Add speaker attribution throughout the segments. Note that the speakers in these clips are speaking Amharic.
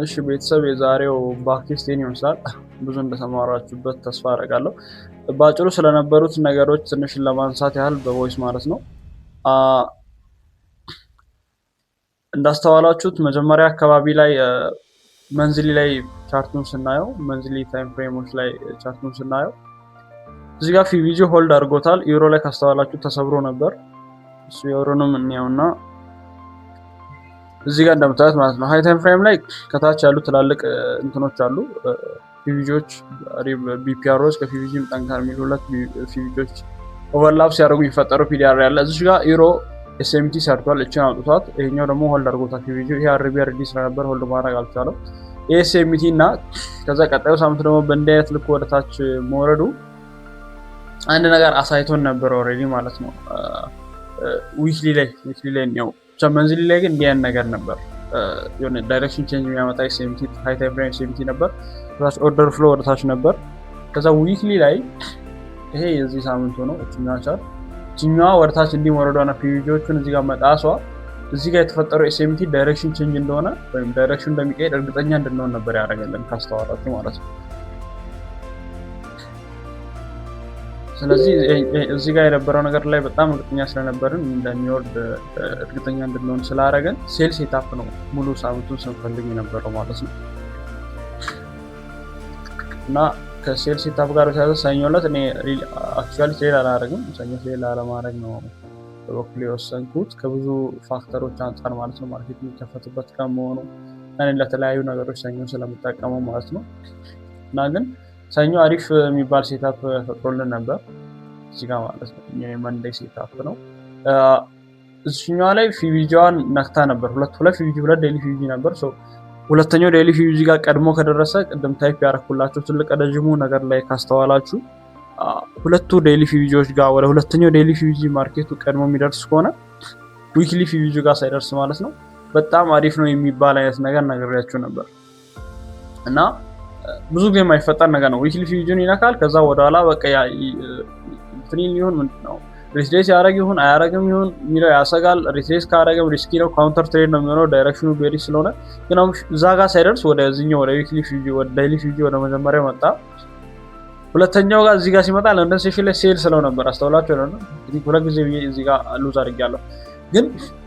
Speaker 1: እሺ ቤተሰብ የዛሬው ባክቴስቴን ይመስላል። ብዙ እንደተማራችሁበት ተስፋ አደርጋለሁ። ባጭሩ ስለነበሩት ነገሮች ትንሽ ለማንሳት ያህል በቮይስ ማለት ነው። እንዳስተዋላችሁት መጀመሪያ አካባቢ ላይ መንዝሊ ላይ ቻርቱን ስናየው መንዝሊ ታይም ፍሬሞች ላይ ቻርቱን ስናየው እዚህ ጋር ፊቪጂ ሆልድ አድርጎታል። ዩሮ ላይ ካስተዋላችሁ ተሰብሮ ነበር። እሱ ዩሮንም እንየውና እዚህ ጋር እንደምታዩት ማለት ነው ሃይ ታይም ፍሬም ላይ ከታች ያሉ ትላልቅ እንትኖች አሉ ፊቪጂዎች ቢፒአሮች ከፊቪጂም ጠንካራ የሚሉ ሁለት ፊቪጂዎች ኦቨርላፕ ሲያደርጉ የሚፈጠረው ፒዲአር ያለ እዚህ ጋር ዩሮ ኤስኤምቲ ሰርቷል። እችን አውጥቷት ይሄኛው ደግሞ ሆልድ አድርጎታል ፊቪጂ። ይሄ አርቢ ስለነበር ሆልድ ማድረግ አልቻለም ኤስኤምቲ እና ከዛ ቀጣዩ ሳምንት ደግሞ በእንዲህ አይነት ልክ ወደታች መውረዱ አንድ ነገር አሳይቶን ነበር ኦልሬዲ ማለት ነው። ዊክሊ ላይ ነው መንዝሊ ላይ ግን እንዲያን ነገር ነበር። የሆነ ዳይሬክሽን ቼንጅ የሚያመጣ ኤስኤምቲ ሃይ ታይም ፍሬም ኤስኤምቲ ነበር። ከዛች ኦርደር ፍሎ ወደታች ነበር። ከዛ ዊክሊ ላይ ይሄ የዚህ ሳምንቱ ነው። እችኛዋ ወደታች እንዲወረዷና ፒቪጂዎቹን እዚህ ጋር መጣሷ እዚህ ጋር የተፈጠረው ኤስኤምቲ ዳይሬክሽን ቼንጅ እንደሆነ ወይም ዳይሬክሽን እንደሚቀየር እርግጠኛ እንድንሆን ነበር ያደረገልን ካስተዋላችሁ ማለት ነው። ስለዚህ እዚህ ጋር የነበረው ነገር ላይ በጣም እርግጠኛ ስለነበርን እንደሚወርድ እርግጠኛ እንድንሆን ስላደረገን ሴል ሴታፕ ነው ሙሉ ሳምንቱን ስንፈልግ የነበረው ማለት ነው። እና ከሴል ሴታፕ ጋር በተያያዘ ሰኞ ዕለት እኔ አክቹዋሊ ሴል አላደረግም። ሰኞ ሴል አለማድረግ ነው በበኩሌ የወሰንኩት ከብዙ ፋክተሮች አንጻር ማለት ነው። ማርኬት የሚከፈትበት ከመሆኑ እኔ ለተለያዩ ነገሮች ሰኞ ስለምጠቀመው ማለት ነው። እና ግን ሰኞ አሪፍ የሚባል ሴታፕ ፈጥሮልን ነበር እዚህ ጋር ማለት ነው። የመንዴ ሴታፕ ነው። እዚህኛዋ ላይ ፊቪጂዋን ነክታ ነበር። ሁለት ዴይሊ ፊቪጂ ነበር። ሁለተኛው ዴይሊ ፊቪጂ ጋር ቀድሞ ከደረሰ ቅድም ታይፕ ያደረኩላችሁ ትልቅ ረጅሙ ነገር ላይ ካስተዋላችሁ ሁለቱ ዴይሊ ፊቪጂዎች ጋር ወደ ሁለተኛው ዴይሊ ፊቪጂ ማርኬቱ ቀድሞ የሚደርስ ከሆነ ዊክሊ ፊቪጂ ጋር ሳይደርስ ማለት ነው በጣም አሪፍ ነው የሚባል አይነት ነገር ነግሬያችሁ ነበር። እና ብዙ ጊዜ የማይፈጠር ነገር ነው። ዊክሊ ፊቪጂን ይነካል። ከዛ ወደኋላ በቃ ትሪል ይሁን ምንድነው ሪትሬስ ያደረግ ይሁን አያረግም ይሁን የሚለው ያሰጋል። ሪትሬስ ካደረገም ሪስኪ ነው፣ ካውንተር ትሬድ ነው የሚሆነው ዳይሬክሽኑ ቤሪ ስለሆነ። ግን እዛ ጋር ሳይደርስ ወደዚህኛው ወደ ዊክሊ ፊቪጂ ወደ ዴይሊ ፊቪጂ ወደ መጀመሪያው መጣ። ሁለተኛው ጋር እዚህ ጋር ሲመጣ ለንደን ሴሽን ላይ ሴል ስለው ነበር አስተውላችሁ ነው። እንግዲህ ሁለት ጊዜ እዚህ ጋር ሉዝ አድርጌያለሁ። ግን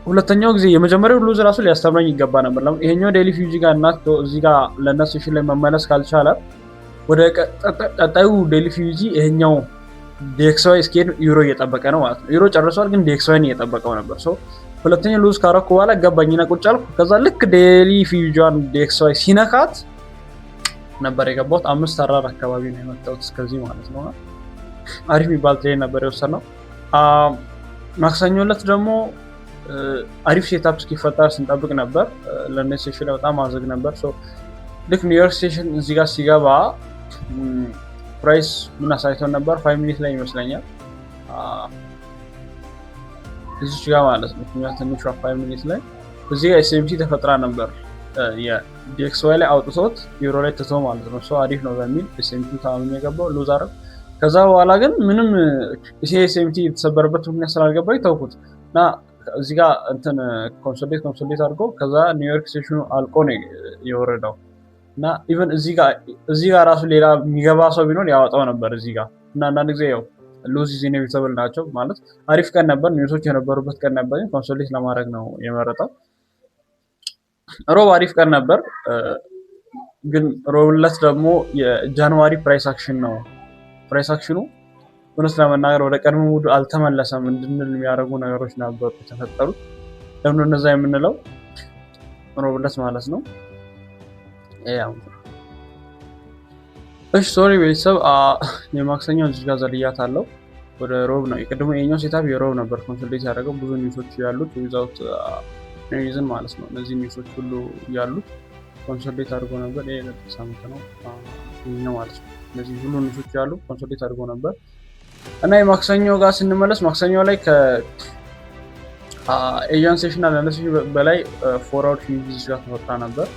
Speaker 1: ሁለተኛው ጊዜ የመጀመሪያው ሉዝ ራሱ ሊያስተምረኝ ይገባ ነበር። ለምን ይሄኛው ዴይሊ ፊቪጂ ጋር እናክቶ እዚህ ጋር ለንደን ሴሽን ላይ መመለስ ካልቻለ ወደ ቀጣዩ ዴይሊ ፊቪጂ ይሄኛው ዲኤክስዋይ ስኬል ዩሮ እየጠበቀ ነው ማለት ነው። ዩሮ ጨርሷል፣ ግን ዲኤክስዋይን እየጠበቀው ነበር። ሁለተኛው ሉዝ ካረኩ በኋላ ገባኝና ቁጭ አልኩ። ከዛ ልክ ዴይሊ ፊቪጂዋን ዲኤክስዋይ ሲነካት ነበር የገባሁት። 5 አራር አካባቢ ነው የመጣሁት እስከዚህ ማለት ነው። አሪፍ የሚባል ትሬድ ነበር የወሰድነው። ማክሰኞ ዕለት ደግሞ አሪፍ ሴታፕ እስኪፈጠር ስንጠብቅ ነበር። ለንደን ሴሽን ላይ በጣም አዝግ ነበር። ልክ ኒውዮርክ ሴሽን እዚህ ጋር ሲገባ ፕራይስ ምን አሳይቶን ነበር? 5 ሚኒት ላይ ይመስለኛል እዚች ጋር ማለት ነው። ትንሿ 5 ሚኒት ላይ እዚህ ጋር ኤስኤምሲ ተፈጥራ ነበር። የዲኤክስዋይ ላይ አውጥቶት ዩሮ ላይ ትቶ ማለት ነው። አሪፍ ነው በሚል ኤስኤምቲ ታማሚ የገባው ሉዝ አረብ። ከዛ በኋላ ግን ምንም ኤስኤምቲ የተሰበረበት ምክንያት ስላልገባኝ ተውኩት እና እዚህ ጋር እንትን ኮንሶሊዴት አድርጎ ከዛ ኒውዮርክ ሴሽኑ አልቆ ነው የወረደው። እና ኢቨን እዚህ ጋር ራሱ ሌላ የሚገባ ሰው ቢኖር ያወጣው ነበር እዚህ ጋር። እና አንዳንድ ጊዜ ያው ሉዝ ኢዝ ኢኔቪታብል ናቸው ማለት አሪፍ ቀን ነበር፣ ኒውሶች የነበሩበት ቀን ነበር። ኮንሶሊዴት ለማድረግ ነው የመረጠው። ሮብ አሪፍ ቀን ነበር፣ ግን ሮብ ዕለት ደግሞ የጃንዋሪ ፕራይስ አክሽን ነው። ፕራይስ አክሽኑ እውነት ለመናገር ወደ ቀድሞ ሙድ አልተመለሰም እንድንል የሚያደርጉ ነገሮች ነበሩ የተፈጠሩት። ለምን እንደዛ የምንለው ሮብ ዕለት ማለት ነው። እሺ ሶሪ ቤተሰብ የማክሰኛው እዚህ ጋር ዘልያት አለው ወደ ሮብ ነው። የቀድሞ የኛው ሴታፕ የሮብ ነበር ኮንሶሊዴት ያደረገው ብዙ ኒውሶች ያሉት ዊዛውት ሪዝን ማለት ነው። እነዚህ ኒውሶች ሁሉ ያሉት ኮንሶሊዴት አድርጎ ነበር። ይሄ ሳምንት ነው ይሄኛው ማለት ነው። እነዚህ ሁሉ ኒውሶች ያሉ ኮንሶሊዴት አድርጎ ነበር። እና የማክሰኛው ጋር ስንመለስ ማክሰኛው ላይ ከኤጃን ሴሽን እና ለንደን ሴሽን በላይ ፎርዋርድ ፊቪጂ ጋር ተፈጥራ ነበር።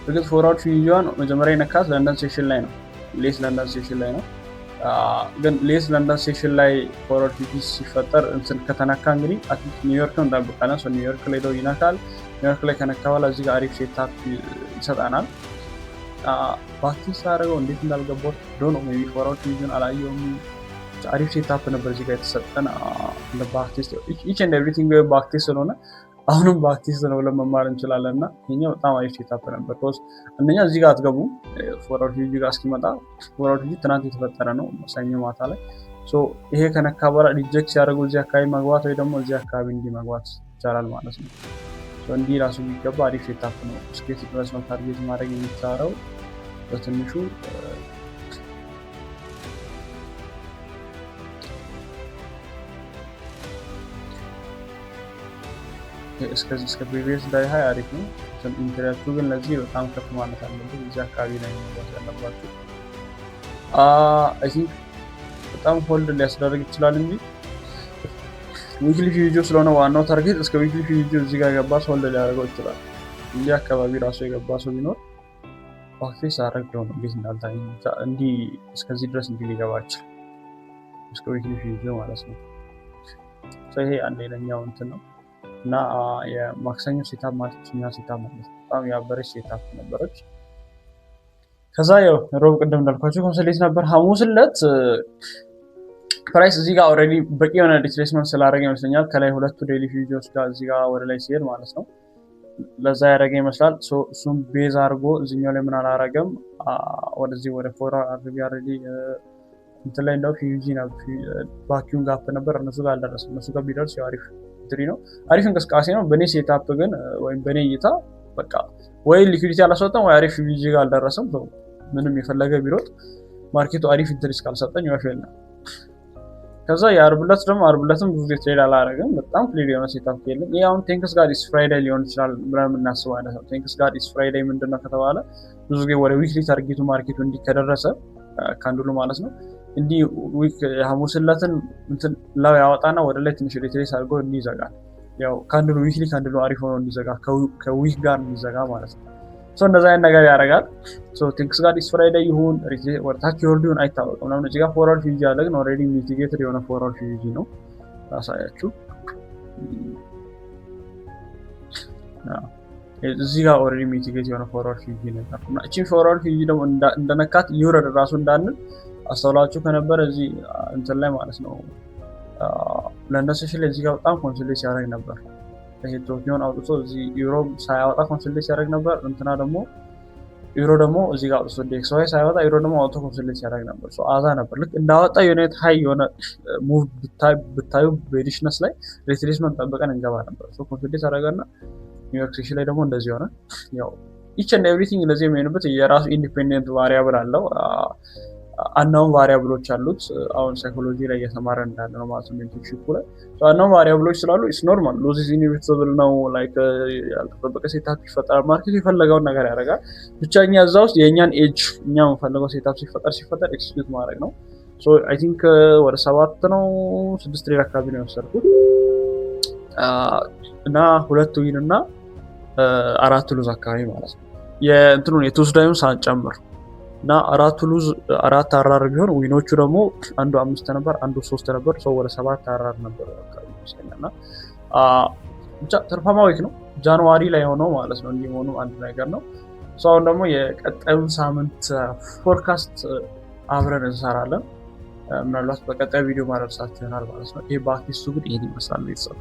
Speaker 1: እርግጥ ፎርዋርድ ፊቪጂዋን መጀመሪያ የነካት ለንደን ሴሽን ላይ ነው፣ ሌት ለንደን ሴሽን ላይ ነው። ግን ሌስ ለንደን ሴሽን ላይ ፎርዋርድ ፒቪ ሲፈጠር እንትን ከተነካ እንግዲህ አትሊስት ኒውዮርክን እንጠብቃለን። ኒውዮርክ ላይ ሄዶ ይነካል። ኒውዮርክ ላይ ከነካ በኋላ እዚህ ጋር አሪፍ ሴታፕ ይሰጠናል። ባክቴስት አደረገው እንዴት እንዳልገባው ዶኖ ሜይ ቢ ፎርዋርድ ፒቪን አላየውም። አሪፍ ሴታፕ ነበር እዚህ ጋር የተሰጠን ባክቴስት ኢች ኤንድ ኤቭሪቲንግ ባክቴስት ስለሆነ አሁንም ባክቴስት ነው ብለን መማር እንችላለን። እና ይሄኛው በጣም አሪፍ ሴታፕ ነበር። ኮዝ አንደኛ እዚህ ጋር አትገቡም። ፎርዋርድ ፒቪ ጋር እስኪመጣ ፎርዋርድ ፒቪ ትናንት የተፈጠረ ነው ሰኞ ማታ ላይ። ይሄ ከነካ በኋላ ሪጀክት ሲያደርጉ እዚህ አካባቢ መግባት ወይ ደግሞ እዚህ አካባቢ እንዲህ መግባት ይቻላል ማለት ነው። እንዲህ ራሱ የሚገባ አሪፍ ሴታፕ ነው። እስኬት ድረስ ነው ታርጌት ማድረግ የሚቻለው በትንሹ። እስከዚህ እስከ ፕሪቪየስ ዳይ ሃይ አሪፍ ነው። ኢንተሪያቱ ግን ለዚህ በጣም ከፍ ማለት አለበት። እዚህ አካባቢ ላይ መግባት ያለባችሁ አይ ቲንክ በጣም ሆልድ ሊያስደርግ ይችላል እንጂ ዊክሊ ቪዲዮ ስለሆነ ዋናው ታርጌት እስከ ዊክሊ ቪዲዮ እዚህ ጋር የገባ ሰው ሆልድ ሊያደርገው ይችላል። እዚህ አካባቢ ራሱ የገባ ሰው ቢኖር ባክቴስት አደረገው ነው እንዴት እንዳልታኝ እንዲህ እስከዚህ ድረስ እንዲህ ሊገባ ይችላል እስከ ዊክሊ ቪዲዮ ማለት ነው። ይሄ አንድ ሌላኛው እንትን ነው። እና የማክሰኞ ሴታፕ ማለት እኛ ሴታፕ ማለት በጣም ያበረች ሴታፕ ነበረች። ከዛ ያው ሮብ ቅድም እንዳልኳቸው ኮንሰሌት ነበር። ሐሙስ ዕለት ፕራይስ እዚህ ጋር ኦልሬዲ በቂ የሆነ ሪትሬስመንት ስላደረገ ይመስለኛል ከላይ ሁለቱ ዴይሊ ቪዲዮስ ጋር እዚህ ጋር ወደ ላይ ሲሄድ ማለት ነው ለዛ ያደረገ ይመስላል። እሱም ቤዝ አድርጎ እዚህኛው ላይ ምን አላረገም ወደዚህ ወደ ፎርዋርድ አድርጎ ኦልሬዲ እንትን ላይ እንደው ፒቪጂ ቫኪዩም ጋፕ ነበር እነሱ ጋር አልደረሰም። እነሱ ጋር ቢደርስ ያው አሪፍ ነው አሪፍ እንቅስቃሴ ነው። በእኔ ሴታፕ ግን ወይም በእኔ እይታ በቃ ወይ ሊኩዊዲቲ አላስወጣም ወይ አሪፍ ፒቪጂ ጋር አልደረሰም። ምንም የፈለገ ቢሮጥ ማርኬቱ አሪፍ ኢንትሪስ ካልሰጠኝ ያፈል ነው። ከዛ የአርብ ዕለት ደግሞ አርብ ዕለትም ብዙ ጊዜ ትሬድ አላደረግም። በጣም ክሊር የሆነ ሴታፕ የለም። ይሄ አሁን ቴንክስ ጋር ኢስ ፍራይዴይ ሊሆን ይችላል ብለን የምናስበው አይነት ነው። ቴንክስ ጋር ኢስ ፍራይዴይ ምንድነው ከተባለ ብዙ ጊዜ ወደ ዊክሊ ታርጌቱ ማርኬቱ እንዲህ ከደረሰ ካንድሉ ማለት ነው እንዲህ ዊክ የሐሙስ ዕለትን እንትን ላው ያወጣና ወደ ላይ ትንሽ ሪትሬስ አድርጎ እንዲዘጋል። ያው ካንድሉ ዊክሊ ካንድሉ አሪፍ ሆኖ እንዲዘጋ ከዊክ ጋር እንዲዘጋ ማለት ነው። እንደዛ አይነት ነገር ያደርጋል። ቴንክስ ጋር ኢስ ፍራይዴይ ይሁን ወርታች ይወርድ ይሁን አይታወቅም። ለምን እዚህ ጋር ፎርዋርድ ፒቪ አለ ግን ኦልሬዲ ሚቲጌትድ የሆነ ፎርዋርድ ፒቪ ነው አሳያችሁ። እዚህ ጋር ኦልሬዲ ሚቲጌት የሆነ ፎርዋርድ ፒቪ ነው እና እቺ ፎርዋርድ ፒቪ ደግሞ እንደነካት ይወረድ ራሱ እንዳንል አስተውላችሁ ከነበረ እዚህ እንትን ላይ ማለት ነው ለንደን ሴሽን ላይ እዚህ ጋር በጣም ኮንሶሊዴት ሲያደርግ ነበር። ይሄ ቶኪዮን አውጥቶ እዚህ ዩሮ ሳያወጣ ኮንሶሊዴት ሲያደርግ ነበር። እንትና ደግሞ ዩሮ ደግሞ እዚህ ጋር አውጥቶ ዴክስዋይ ሳያወጣ ዩሮ ደግሞ አውጥቶ ኮንሶሊዴት ሲያደርግ ነበር። አዛ ነበር ልክ እንዳወጣ ዩናይት ሃይ የሆነ ሙቭ ብታዩ ቤሪሽነስ ላይ ሪትሬስመንት ጠብቀን እንገባ ነበር። ኮንሶሊዴት አደረገና ኒውዮርክ ሴሽን ላይ ደግሞ እንደዚህ ሆነ። ያው ኢች ኤንድ ኤቭሪቲንግ እንደዚህ የሚሆንበት የራሱ ኢንዲፔንደንት ቫሪያብል አለው። አናውን ቫሪያብሎች አሉት። አሁን ሳይኮሎጂ ላይ እየተማረ እንዳለ ነው ማለት ነው ሜንቶርሺፕ ላይ አናውን ቫሪያብሎች ስላሉ ኢትስ ኖርማል ሎዝ ኢዝ ኢንኤቪታብል ነው። ላይክ ያልተጠበቀ ሴታፕ ይፈጠራል። ማርኬቱ የፈለገውን ነገር ያደርጋል። ብቻ እኛ እዛ ውስጥ የእኛን ኤጅ እኛ የምንፈልገው ሴታፕ ሲፈጠር ኤክስኪዩት ማድረግ ነው። አይ ቲንክ ወደ 7 ነው 6 ትሬድ አካባቢ ነው የወሰድኩት እና 2 ዊን እና 4 ሉዝ አካባቢ ማለት ነው የእንትኑን የቱስዳዩን ሳንጨምር እና 4 ሉዝ 4 አራር ቢሆን ዊኖቹ ደግሞ አንዱ 5 ነበር አንዱ 3 ነበር። ወደ 7 አራር ነበር አካባቢ ይመስለኛልና ብቻ ትርፋማ ዊክ ነው። ጃንዋሪ ላይ ሆኖ ማለት ነው እንዲሆኑ አንድ ነገር ነው። አሁን ደግሞ የቀጣዩን ሳምንት ፎርካስት አብረን እንሰራለን። ምናልባት በቀጣዩ ቪዲዮ ማድረሳችሁ ይሆናል ማለት ነው። ይሄ ባክቴስቱ ግን ይሄን ይመስላል ቤተሰብ።